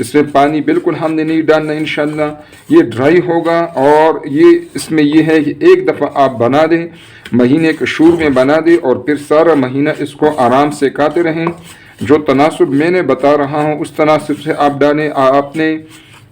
اس میں پانی بالکل ہم نے نہیں ڈالنا انشاءاللہ، یہ ڈرائی ہوگا۔ اور یہ اس میں یہ ہے کہ ایک دفعہ آپ بنا دیں، مہینے کے شروع میں بنا دیں اور پھر سارا مہینہ اس کو آرام سے کھاتے رہیں۔ جو تناسب میں نے بتا رہا ہوں اس تناسب سے آپ ڈالیں، اپنے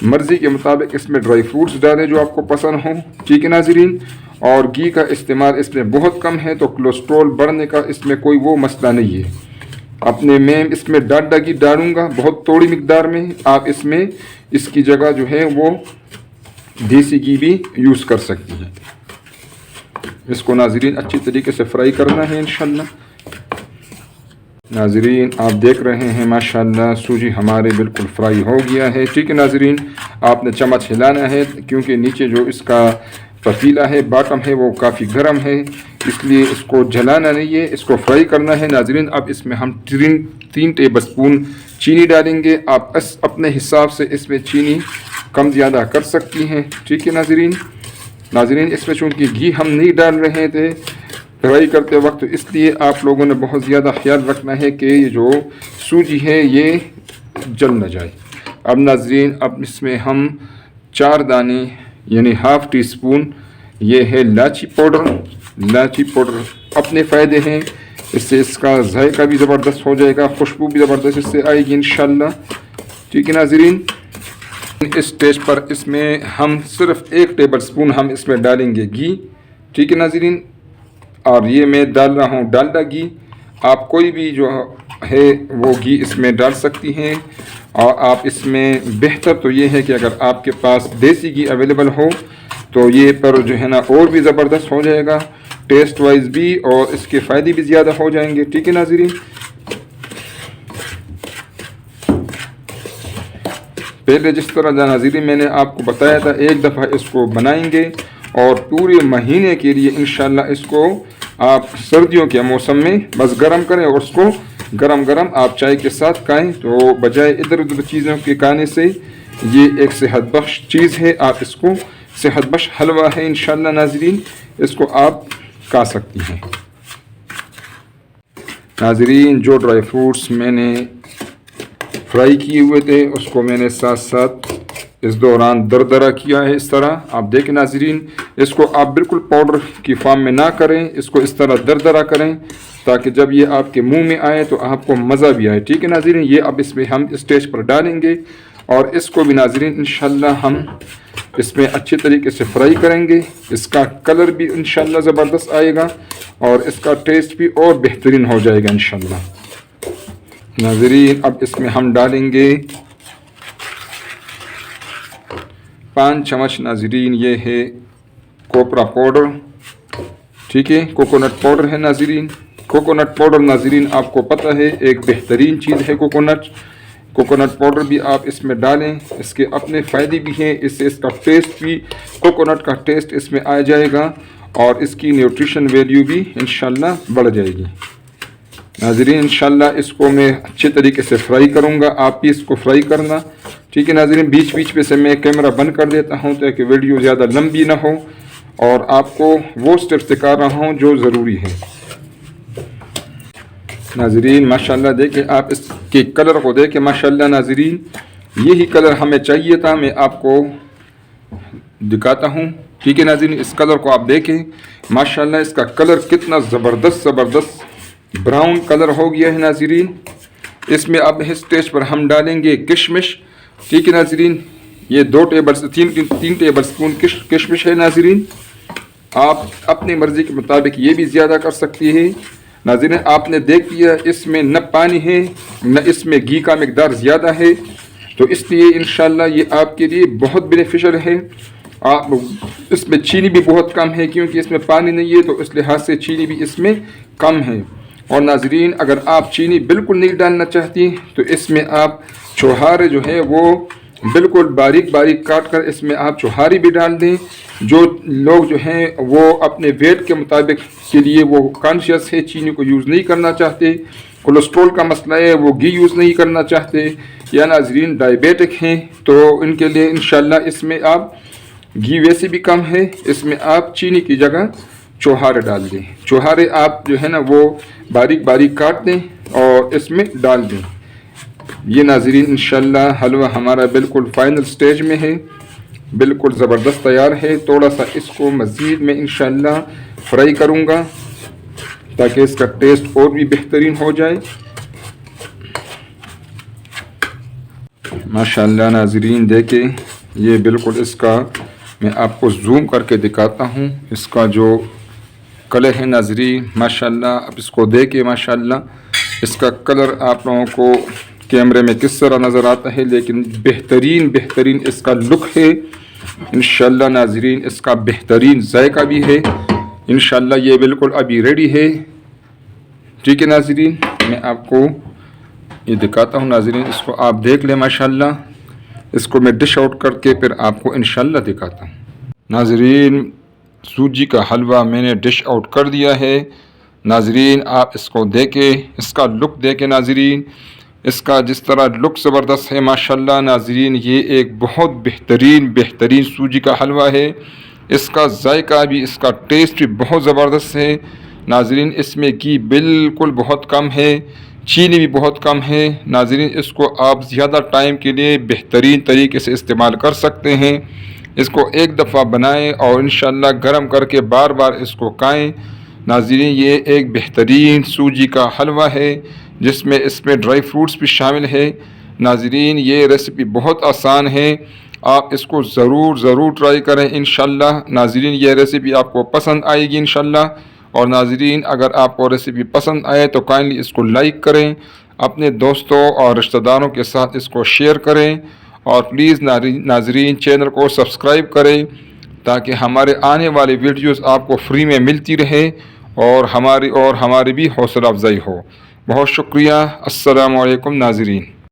مرضی کے مطابق اس میں ڈرائی فروٹس ڈالیں جو آپ کو پسند ہوں، ٹھیک ہے ناظرین۔ اور گھی کا استعمال اس میں بہت کم ہے، تو کولیسٹرول بڑھنے کا اس میں کوئی وہ مسئلہ نہیں ہے۔ اپنے میں اس میں ڈالڈا گھی ڈالوں گا بہت تھوڑی مقدار میں، آپ اس میں اس کی جگہ جو ہے وہ دیسی گھی بھی یوز کر سکتی ہیں۔ اس کو ناظرین اچھی طریقے سے فرائی کرنا ہے انشاءاللہ۔ ناظرین آپ دیکھ رہے ہیں ماشاءاللہ سوجی ہمارے بالکل فرائی ہو گیا ہے، ٹھیک ہے ناظرین۔ آپ نے چمچ ہلانا ہے کیونکہ نیچے جو اس کا پتیلا ہے، باٹم ہے، وہ کافی گرم ہے، اس لیے اس کو جلانا نہیں ہے، اس کو فرائی کرنا ہے ناظرین۔ اب اس میں ہم 3 ٹیبل سپون چینی ڈالیں گے، آپ اپنے حساب سے اس میں چینی کم زیادہ کر سکتی ہیں، ٹھیک ہے ناظرین۔ ناظرین اس میں چونکہ گھی ہم نہیں ڈال رہے تھے فرائی کرتے وقت، اس لیے آپ لوگوں نے بہت زیادہ خیال رکھنا ہے کہ یہ جو سوجی ہے یہ جل نہ جائے۔ اب ناظرین اب اس میں ہم 4 دانے یعنی ½ ٹی اسپون یہ ہے الائچی پاؤڈر۔ الائچی پاؤڈر اپنے فائدے ہیں، اس سے اس کا ذائقہ بھی زبردست ہو جائے گا، خوشبو بھی زبردست اس سے آئے گی انشاءاللہ، ٹھیک ہے ناظرین۔ اس اسٹیج پر اس میں ہم صرف 1 ٹیبل سپون ہم اس میں ڈالیں گے گھی، ٹھیک ہے ناظرین۔ اور یہ میں ڈال رہا ہوں ڈالڈا گھی، آپ کوئی بھی جو ہے وہ گھی اس میں ڈال سکتی ہیں۔ اور آپ اس میں بہتر تو یہ ہے کہ اگر آپ کے پاس دیسی گھی اویلیبل ہو تو یہ پر جو ہے نا اور بھی زبردست ہو جائے گا، ٹیسٹ وائز بھی، اور اس کے فائدے بھی زیادہ ہو جائیں گے، ٹھیک ہے ناظرین۔ پہلے جس طرح ناظرین میں نے آپ کو بتایا تھا، ایک دفعہ اس کو بنائیں گے اور پورے مہینے کے لیے انشاءاللہ اس کو آپ سردیوں کے موسم میں بس گرم کریں اور اس کو گرم گرم آپ چائے کے ساتھ کھائیں، تو بجائے ادھر ادھر چیزوں کے کھانے سے یہ ایک صحت بخش چیز ہے، آپ اس کو صحت بخش حلوہ ہے انشاءاللہ ناظرین، اس کو آپ کھا سکتی ہیں۔ ناظرین جو ڈرائی فروٹس میں نے فرائی کیے ہوئے تھے اس کو میں نے ساتھ ساتھ اس دوران دردرہ کیا ہے، اس طرح آپ دیکھیں ناظرین۔ اس کو آپ بالکل پاؤڈر کی فارم میں نہ کریں، اس کو اس طرح دردرہ کریں تاکہ جب یہ آپ کے منہ میں آئے تو آپ کو مزہ بھی آئے، ٹھیک ہے ناظرین۔ یہ اب اس میں ہم اسٹیج پر ڈالیں گے اور اس کو بھی ناظرین انشاءاللہ ہم اس میں اچھے طریقے سے فرائی کریں گے، اس کا کلر بھی انشاءاللہ زبردست آئے گا اور اس کا ٹیسٹ بھی اور بہترین ہو جائے گا انشاءاللہ ناظرین۔ اب اس میں ہم ڈالیں گے 5 چمچ ناظرین، یہ ہے کوپرا پاؤڈر، ٹھیک ہے، کوکونٹ پاؤڈر ہے ناظرین۔ کوکونٹ پاؤڈر ناظرین آپ کو پتہ ہے ایک بہترین چیز ہے کوکونٹ پاؤڈر بھی آپ اس میں ڈالیں، اس کے اپنے فائدے بھی ہیں، اس سے اس کا ٹیسٹ بھی کوکونٹ کا ٹیسٹ اس میں آ جائے گا اور اس کی نیوٹریشن ویلیو بھی انشاءاللہ بڑھ جائے گی ناظرین۔ انشاءاللہ اس کو میں اچھے طریقے سے فرائی کروں گا، آپ بھی اس کو فرائی کرنا، ٹھیک ہے ناظرین۔ بیچ بیچ میں سے میں کیمرہ بند کر دیتا ہوں تاکہ ویڈیو زیادہ لمبی نہ ہو اور آپ کو وہ سٹیپس دکھا رہا ہوں جو ضروری ہے ناظرین۔ ماشاءاللہ دیکھیں آپ اس کے کلر کو دیکھیں، ماشاءاللہ ناظرین یہی کلر ہمیں چاہیے تھا، میں آپ کو دکھاتا ہوں، ٹھیک ہے ناظرین۔ اس کلر کو آپ دیکھیں، ماشاءاللہ اس کا کلر کتنا زبردست براؤن کلر ہو گیا ہے ناظرین۔ اس میں اب اس اسٹیج پر ہم ڈالیں گے کشمش، ٹھیک ہے ناظرین۔ یہ 3 ٹیبل سپون کشمش ہے ناظرین، آپ اپنی مرضی کے مطابق یہ بھی زیادہ کر سکتی ہے ناظرین۔ آپ نے دیکھ لیا اس میں نہ پانی ہے نہ اس میں گھی کا مقدار زیادہ ہے، تو اس لیے انشاءاللہ یہ آپ کے لیے بہت بینیفیشل ہے۔ آپ اس میں چینی بھی بہت کم ہے کیونکہ اس میں پانی نہیں ہے، تو اس لحاظ سے چینی بھی اس میں کم ہے۔ اور ناظرین اگر آپ چینی بالکل نہیں ڈالنا چاہتی تو اس میں آپ چھوہارے جو ہے وہ بالکل باریک کاٹ کر اس میں آپ چھوہاری بھی ڈال دیں۔ جو لوگ جو ہیں وہ اپنے ویٹ کے مطابق کے لیے وہ کانشیس ہے، چینی کو یوز نہیں کرنا چاہتے، کولیسٹرول کا مسئلہ ہے، وہ گھی یوز نہیں کرنا چاہتے، یا ناظرین ڈائبیٹک ہیں، تو ان کے لیے انشاءاللہ اس میں آپ گھی ویسے بھی کم ہے، اس میں آپ چینی کی جگہ چھوہارے ڈال دیں۔ چھوہارے آپ جو ہے نا وہ باریک کاٹ دیں اور اس میں ڈال دیں۔ یہ ناظرین انشاءاللہ حلوہ ہمارا بالکل فائنل سٹیج میں ہے، بالکل زبردست تیار ہے۔ تھوڑا سا اس کو مزید میں انشاءاللہ فرائی کروں گا تاکہ اس کا ٹیسٹ اور بھی بہترین ہو جائے۔ ماشاءاللہ ناظرین دیکھیں، یہ بالکل اس کا میں آپ کو زوم کر کے دکھاتا ہوں، اس کا جو کلر ہے ناظرین ماشاءاللہ، اب اس کو دیکھیں ماشاءاللہ اس کا کلر آپ لوگوں کو کیمرے میں کس طرح نظر آتا ہے، لیکن بہترین اس کا لک ہے انشاءاللہ ناظرین، اس کا بہترین ذائقہ بھی ہے انشاءاللہ۔ یہ بالکل ابھی ریڈی ہے، ٹھیک ہے ناظرین، میں آپ کو یہ دکھاتا ہوں ناظرین، اس کو آپ دیکھ لیں ماشاءاللہ، اس کو میں ڈش آؤٹ کر کے پھر آپ کو انشاءاللہ دکھاتا ہوں۔ ناظرین سوجی کا حلوہ میں نے ڈش آؤٹ کر دیا ہے ناظرین، آپ اس کو دیکھیں، اس کا لک دیکھیں ناظرین، اس کا جس طرح لک زبردست ہے ماشاءاللہ ناظرین، یہ ایک بہت بہترین سوجی کا حلوہ ہے، اس کا ذائقہ بھی، اس کا ٹیسٹ بھی بہت زبردست ہے ناظرین۔ اس میں گھی بالکل بہت کم ہے، چینی بھی بہت کم ہے ناظرین، اس کو آپ زیادہ ٹائم کے لیے بہترین طریقے سے استعمال کر سکتے ہیں۔ اس کو ایک دفعہ بنائیں اور انشاءاللہ گرم کر کے بار بار اس کو کھائیں ناظرین۔ یہ ایک بہترین سوجی کا حلوہ ہے جس میں اس میں ڈرائی فروٹس بھی شامل ہے ناظرین۔ یہ ریسیپی بہت آسان ہے، آپ اس کو ضرور ٹرائی کریں انشاءاللہ ناظرین، یہ ریسیپی آپ کو پسند آئے گی انشاءاللہ۔ اور ناظرین اگر آپ کو ریسیپی پسند آئے تو کائنڈلی اس کو لائک کریں، اپنے دوستوں اور رشتہ داروں کے ساتھ اس کو شیئر کریں، اور پلیز ناظرین چینل کو سبسکرائب کریں تاکہ ہمارے آنے والی ویڈیوز آپ کو فری میں ملتی رہے اور ہماری بھی حوصلہ افزائی ہو۔ بہت شکریہ، السلام علیکم ناظرین۔